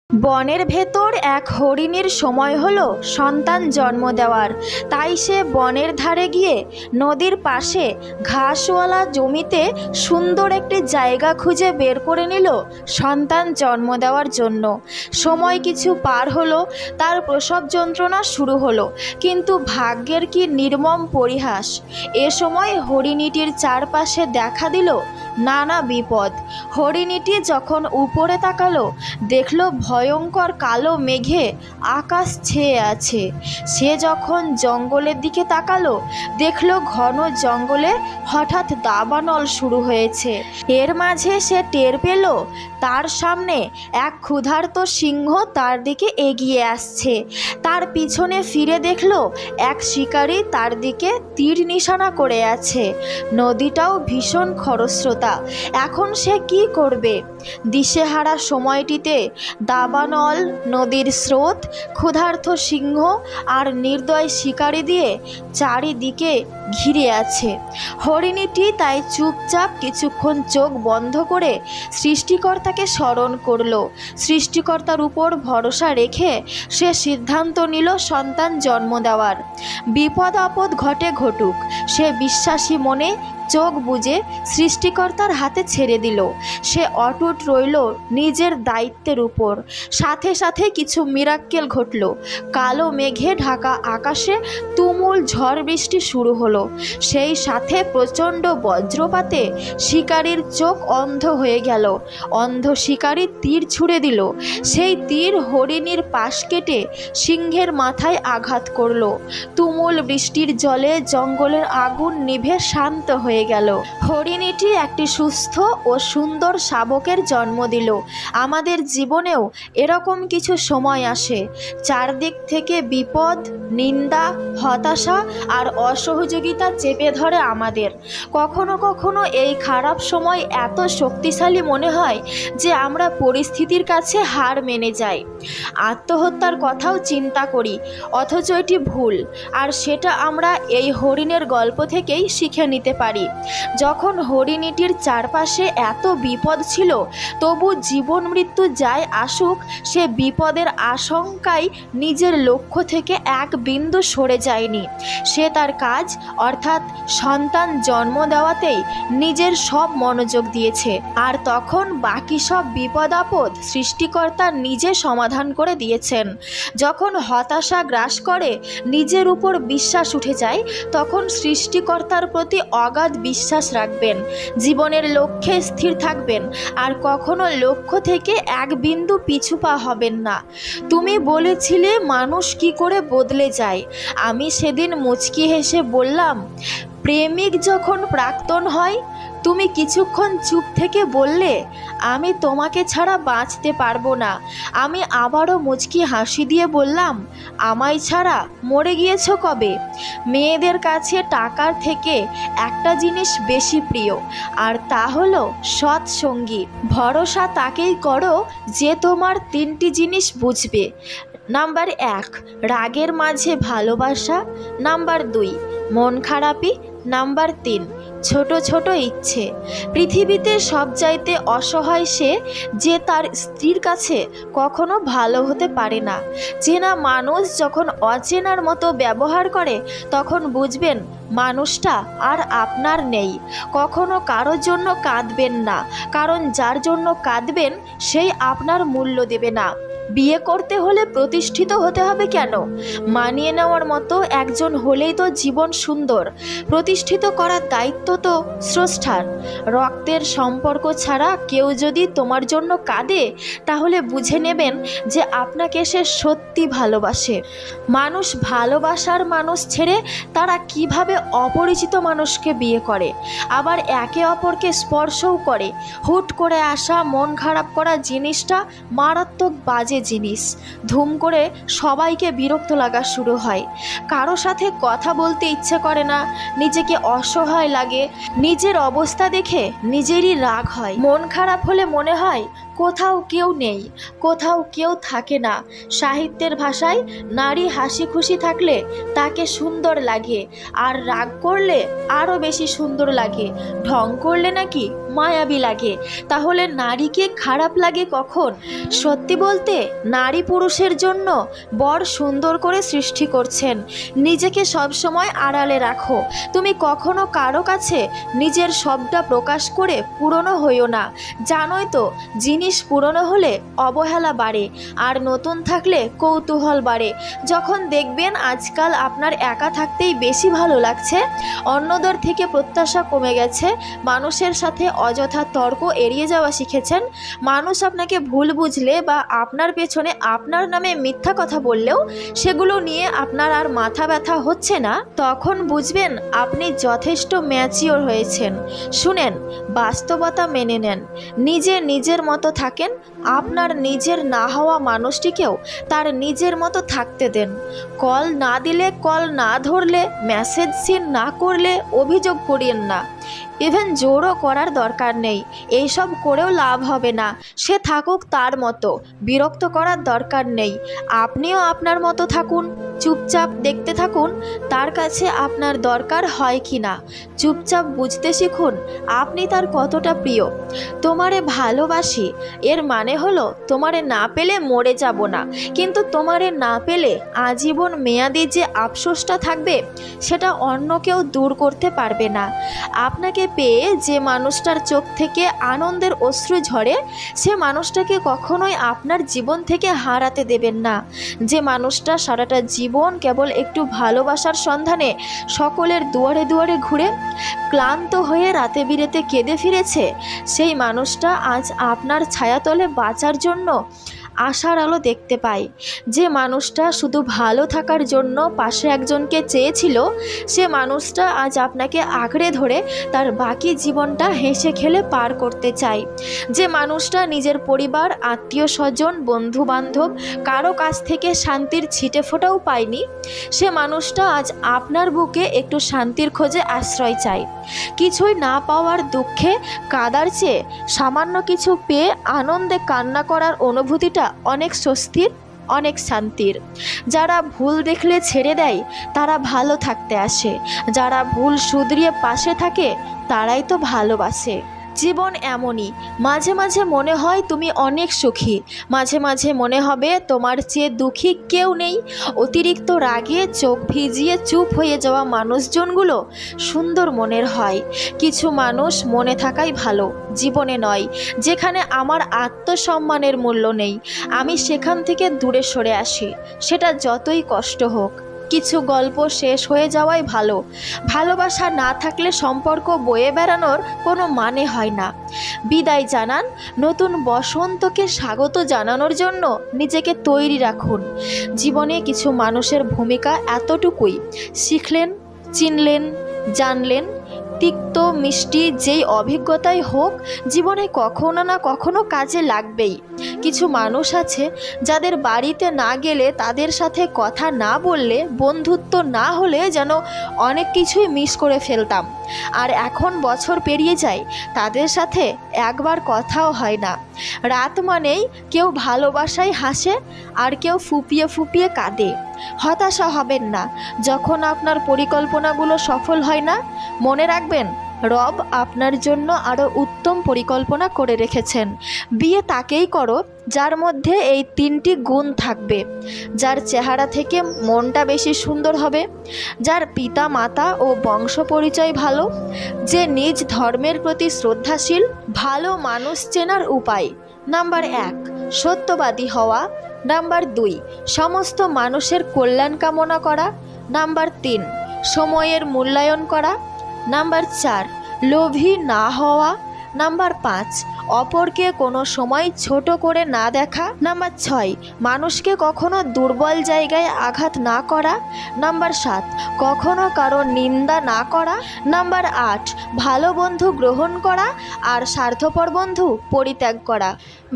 বনের ভেতর এক হরিণীর সময় হলো সন্তান জন্ম দেওয়ার। তাই সে বনের ধারে গিয়ে নদীর পাশে ঘাসওয়ালা জমিতে সুন্দর একটি জায়গা খুঁজে বের করে নিল সন্তান জন্ম দেওয়ার জন্য। সময় কিছু পার হলো, তার প্রসব যন্ত্রণা শুরু হলো। কিন্তু ভাগ্যের কি নির্মম পরিহাস! এ সময় হরিণীটির চারপাশে দেখা দিল নানা বিপদ। হরিণীটি যখন উপরে তাকালো, দেখল ভয়ঙ্কর কালো মেঘে আকাশ ছেয়ে আছে। সে যখন জঙ্গলের দিকে তাকালো, দেখল ঘন জঙ্গলে হঠাৎ দাবানল শুরু হয়েছে। এর মাঝে সে টের পেল তার সামনে এক ক্ষুধার্ত সিংহ তার দিকে এগিয়ে আসছে। তার পিছনে ফিরে দেখল এক শিকারী তার দিকে তীর নিশানা করে আছে। নদীটাও ভীষণ খরস্রোতা। এখন সে কি করবে? দিশেহারা সময়টিতে দাবানল, নদীর স্রোত, ক্ষুধার্ত সিংহ আর নির্দয় শিকারী দিয়ে চারিদিকে ঘিরে আছে। হরিণীটি তাই চুপচাপ কিছুক্ষণ চোখ বন্ধ করে সৃষ্টিকর্তাকে স্মরণ করল। সৃষ্টিকর্তার উপর ভরসা রেখে সে সিদ্ধান্ত নিল সন্তান জন্ম দেওয়ার। বিপদ আপদ ঘটুক, সে বিশ্বাসী মনে চোখ বুজে সৃষ্টিকর্তার হাতে ছেড়ে দিল। সে অটুট রইল নিজের দায়িত্বের উপর। সাথে সাথে কিছু মিরাক্কেল ঘটল। কালো মেঘে ঢাকা আকাশে তুমুল ঝড় বৃষ্টি শুরু হলো। সেই সাথে প্রচণ্ড বজ্রপাতে শিকারীর চোখ অন্ধ হয়ে গেল। অন্ধ শিকারী তীর ছুঁড়ে দিল। সেই তীর হরিণীর পাশ কেটে সিংহের মাথায় আঘাত করল। তুমুল বৃষ্টির জলে জঙ্গলের আগুন নিভে শান্ত হয়ে গেল। হরিণীটি একটি সুস্থ ও সুন্দর শাবকের জন্ম দিল। আমাদের জীবনেও এরকম কিছু সময় আসে, চারদিক থেকে বিপদ, নিন্দা, হতাশা আর অসহযোগিতা চেপে ধরে আমাদের। কখনো কখনো এই খারাপ সময় এত শক্তিশালী মনে হয় যে আমরা পরিস্থিতির কাছে হার মেনে যাই। আত্মহত্যার কথাও চিন্তা করি, অথচ এটি ভুল। আর সেটা আমরা এই হরিণের গল্প থেকেই শিখে নিতে পারি। যখন হরিণীটির চারপাশে এত বিপদ ছিল, তবু জীবন মৃত্যু যাই আসুক, সে বিপদের আশঙ্কায় নিজের লক্ষ্য থেকে এক বিন্দু সরে যায়নি। সে তার কাজ অর্থাৎ সন্তান জন্ম দেওয়াতেই নিজের সব মনোযোগ দিয়েছে। আর তখন বাকি সব বিপদ আপদ সৃষ্টিকর্তা নিজে সমাধান করে দিয়েছেন। যখন হতাশা গ্রাস করে, নিজের উপর বিশ্বাস উঠে যায়, তখন সৃষ্টিকর্তার প্রতি অগাধ বিশ্বাস রাখবেন। জীবনের লক্ষ্যে স্থির থাকবেন আর কখনো লক্ষ্য থেকে এক বিন্দু পিছু পা হবেন না। তুমি বলেছিলে মানুষ কি করে বদলে যায়। আমি সেদিন মুচকি হেসে বললাম, প্রেমিক যখন প্রাক্তন হয়। তুমি কিছুক্ষণ চুপ থেকে বললে, আমি তোমাকে ছাড়া বাঁচতে পারবো না। আমি আবারও মুচকি হাসি দিয়ে বললাম, আমায় ছাড়া মরে গিয়েছো কবে? মেয়েদের কাছে টাকার থেকে একটা জিনিস বেশি প্রিয়, আর তা হলো সৎসঙ্গী। ভরসা তাকেই করো যে তোমার তিনটি জিনিস বুঝবে। নাম্বার 1, রাগের মাঝে ভালোবাসা। নাম্বার 2, মন খারাপি। নাম্বার 3, ছোট ছোট ইচ্ছে। পৃথিবীতে সবচাইতে অসহায় সে যে তার স্ত্রীর কাছে কখনো ভালো হতে পারে না। চেনা মানুষ যখন অচেনার মতো ব্যবহার করে, তখন বুঝবেন মানুষটা আর আপনার নেই। কখনো কারোর জন্য কাঁদবেন না, কারণ যার জন্য কাঁদবেন সেই আপনার মূল্য দেবে না। বিয়ে করতে হলে প্রতিষ্ঠিত হতে হবে কেন? মানিয়ে নেওয়ার মতো একজন হলেই তো জীবন সুন্দর। প্রতিষ্ঠিত করার দায়িত্ব তো স্রষ্টার। রক্তের সম্পর্ক ছাড়া কেউ যদি তোমার জন্য কাঁদে, তাহলে বুঝে নেবেন যে আপনাকে সে সত্যি ভালোবাসে। মানুষ ভালোবাসার মানুষ ছেড়ে তারা কিভাবে অপরিচিত মানুষকে বিয়ে করে, আবার একে অপরকে স্পর্শও করে। হুট করে আসা মন খারাপ করা জিনিসটা মারাত্মক বাজে জিনিস। ধুম করে সবাইকে বিরক্ত লাগা শুরু হয়। কারো সাথে কথা বলতে ইচ্ছে করে না, নিজেকে অসহায় লাগে। নিজের অবস্থা দেখে নিজেরই রাগ হয়। মন খারাপ হলে মনে হয় কোথাও কেউ নেই, কোথাও কেউ থাকে না। সাহিত্যের ভাষায় নারী হাসি খুশি থাকলে তাকে সুন্দর লাগে, আর রাগ করলে আরও বেশি সুন্দর লাগে, ঢং করলে নাকি মায়াবী লাগে। তাহলে নারীকে খারাপ লাগে কখন? সত্যি বলতে নারী পুরুষের জন্য বড় সুন্দর করে সৃষ্টি করছেন। নিজেকে সবসময় আড়ালে রাখো। তুমি কখনো কারো কাছে নিজের সবটা প্রকাশ করে পুরনো হইও না। জানোই তো, জিনিস পুরনো হলে অবহেলা বাড়ে, আর নতুন থাকলে কৌতূহল বাড়ে। যখন দেখবেন আজকাল আপনার একা থাকতেই বেশি ভালো লাগছে, অন্যদের থেকে প্রত্যাশা কমে গেছে, মানুষের সাথে অযথা তর্ক এড়িয়ে যাওয়া শিখেছেন, মানুষ আপনাকে ভুল বুঝলে বা আপনার পেছনে আপনার নামে মিথ্যা কথা বললেও সেগুলো নিয়ে আপনার আর মাথা ব্যথা হচ্ছে না, তখন বুঝবেন আপনি যথেষ্ট ম্যাচিওর হয়েছেন। শুনেন, বাস্তবতা মেনে নেন, নিজের মতো থাকেন, আপনার নিজের না হওয়া মানুষটিকেও তার নিজের মতো থাকতে দেন। কল না দিলে, কল না ধরলে, মেসেজ সিন না করলে অভিযোগ করিয়েন না। ইভেন জোরও করার দরকার নেই, এইসব করেও লাভ হবে না। সে থাকুক তার মতো, বিরক্ত করার দরকার নেই। আপনিও আপনার মতো থাকুন, চুপচাপ দেখতে থাকুন তার কাছে আপনার দরকার হয় কি না। চুপচাপ বুঝতে শিখুন আপনি তার কতটা প্রিয়। তোমারে ভালোবাসি এর মানে হলো তোমারে না পেলে মরে যাব না, কিন্তু তোমারে না পেলে আজীবন মেয়াদি যে আফসোসটা থাকবে সেটা অন্য কেউ দূর করতে পারবে না। আপনাকে পেয়ে যে মানুষটার চোখ থেকে আনন্দের অশ্রু ঝরে, সে মানুষটাকে কখনোই আপনার জীবন থেকে হারাতে দেবেন না। যে মানুষটা সারাটা জীবন কেবল একটু ভালোবাসার সন্ধানে সকলের দুয়ারে দুয়ারে ঘুরে ক্লান্ত হয়ে রাতে বিরেতে কেঁদে ফিরেছে, সেই মানুষটা আজ আপনার ছায়াতলে বাঁচার জন্য আশার আলো দেখতে পাই। যে মানুষটা শুধু ভালো থাকার জন্য পাশে একজনকে চেয়েছিল, সে মানুষটা আজ আপনাকে আঁকড়ে ধরে তার বাকি জীবনটা হেসে খেলে পার করতে চায়। যে মানুষটা নিজের পরিবার, আত্মীয় স্বজন, বন্ধু বান্ধব কারো কাছ থেকে শান্তির ছিটে ফোঁটাও পায়নি, সে মানুষটা আজ আপনার বুকে একটু শান্তির খোঁজে আশ্রয় চায়। কিছুই না পাওয়ার দুঃখে কাঁদার চেয়ে সামান্য কিছু পেয়ে আনন্দে কান্না করার অনুভূতিটা অনেক স্বস্তির, অনেক শান্তির। যারা ভুল দেখলে ছেড়ে দেয় তারা ভালো থাকতে আসে, যারা ভুল শুধরিয়ে পাশে থাকে তারাই তো ভালোবাসে। জীবন এমনই, মাঝে মাঝে মনে হয় তুমি অনেক সুখী, মাঝে মাঝে মনে হবে তোমার চেয়ে দুঃখী কেউ নেই। অতিরিক্ত রাগে চোখ ভিজিয়ে চুপ হয়ে যাওয়া মানুষজনগুলো সুন্দর মনের হয়। কিছু মানুষ মনে থাকাই ভালো, জীবনে নয়। যেখানে আমার আত্মসম্মানের মূল্য নেই, আমি সেখান থেকে দূরে সরে আসি, সেটা যতই কষ্ট হোক। কিছু গল্প শেষ হয়ে যাওয়াই ভালো। ভালোবাসা না থাকলে সম্পর্ক বয়ে বেড়ানোর কোনো মানে হয় না। বিদায় জানান, নতুন বসন্তকে স্বাগত জানানোর জন্য নিজেকে তৈরি রাখুন। জীবনে কিছু মানুষের ভূমিকা এতটুকুই, শিখলেন, চিনলেন, জানলেন। তিক্ত মিষ্টি যেই অভিজ্ঞতাই হোক, জীবনে কখনো না কখনো কাজে লাগবেই। কিছু মানুষ আছে যাদের বাড়িতে না গেলে, তাদের সাথে কথা না বললে, বন্ধুত্ব না হলে যেন অনেক কিছুই মিস করে ফেলতাম। আর এখন বছর পেরিয়ে যায়, তাদের সাথে একবার কথাও হয় না। রাত মানেই কেউ ভালোবাসায় হাসে আর কেউ ফুপিয়ে ফুপিয়ে কাঁদে। হতাশা হবেন না যখন আপনার পরিকল্পনাগুলো সফল হয় না। মনে রাখবেন, রব আপনার জন্য আরও উত্তম পরিকল্পনা করে রেখেছেন। বিয়ে তাকেই করো যার মধ্যে এই 3টি গুণ থাকবে: যার চেহারা থেকে মনটা বেশি সুন্দর হবে, যার পিতা মাতা ও বংশ পরিচয় ভালো, যে নিজ ধর্মের প্রতি শ্রদ্ধাশীল। ভালো মানুষ চেনার উপায়: নাম্বার 1, সত্যবাদী হওয়া। নাম্বার 2, সমস্ত মানুষের কল্যাণ কামনা করা। নাম্বার 3, সময়ের মূল্যায়ন করা। নাম্বার 4, লোভী না হওয়া। নাম্বার 5, অপরকে কোনো সময় ছোট করে না দেখা। নাম্বার 6, মানুষকে কখনো দুর্বল জায়গায় আঘাত না করা। নাম্বার 7, কখনো কারো নিন্দা না করা। নাম্বার 8, ভালো বন্ধু গ্রহণ করা আর স্বার্থপর বন্ধু পরিত্যাগ করা।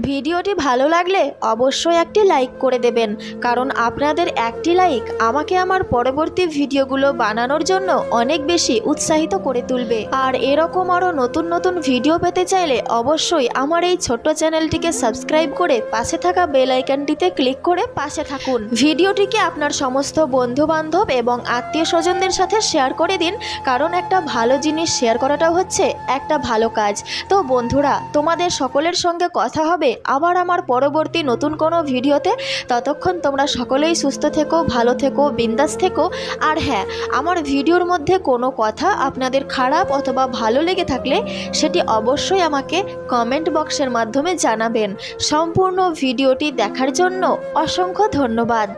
ভিডিওটি ভালো লাগলে অবশ্যই একটি লাইক করে দেবেন, কারণ আপনাদের একটি লাইক আমাকে আমার পরবর্তী ভিডিওগুলো বানানোর জন্য অনেক বেশি উৎসাহিত করে তুলবে। আর এরকম আরও নতুন নতুন ভিডিও পেতে চাইলে অবশ্যই অবশ্যই আমার এই ছোট্ট চ্যানেলটিকে সাবস্ক্রাইব করে পাশে থাকা বেল আইকনটিতে ক্লিক করে পাশে থাকুন। ভিডিওটিকে আপনার সমস্ত বন্ধুবান্ধব এবং আত্মীয় স্বজনদের সাথে শেয়ার করে দিন, কারণ একটা ভালো জিনিস শেয়ার করাটাও হচ্ছে একটা ভালো কাজ। তো বন্ধুরা, তোমাদের সকলের সঙ্গে কথা হবে আবার আমার পরবর্তী নতুন কোনো ভিডিওতে। ততক্ষণ তোমরা সকলেই সুস্থ থেকো, ভালো থেকো, বিন্দাস থেকো। আর হ্যাঁ, আমার ভিডিওর মধ্যে কোনো কথা আপনাদের খারাপ অথবা ভালো লেগে থাকলে সেটি অবশ্যই আমাকে কমেন্ট বক্সের মাধ্যমে জানাবেন। সম্পূর্ণ ভিডিওটি দেখার জন্য অসংখ্য ধন্যবাদ।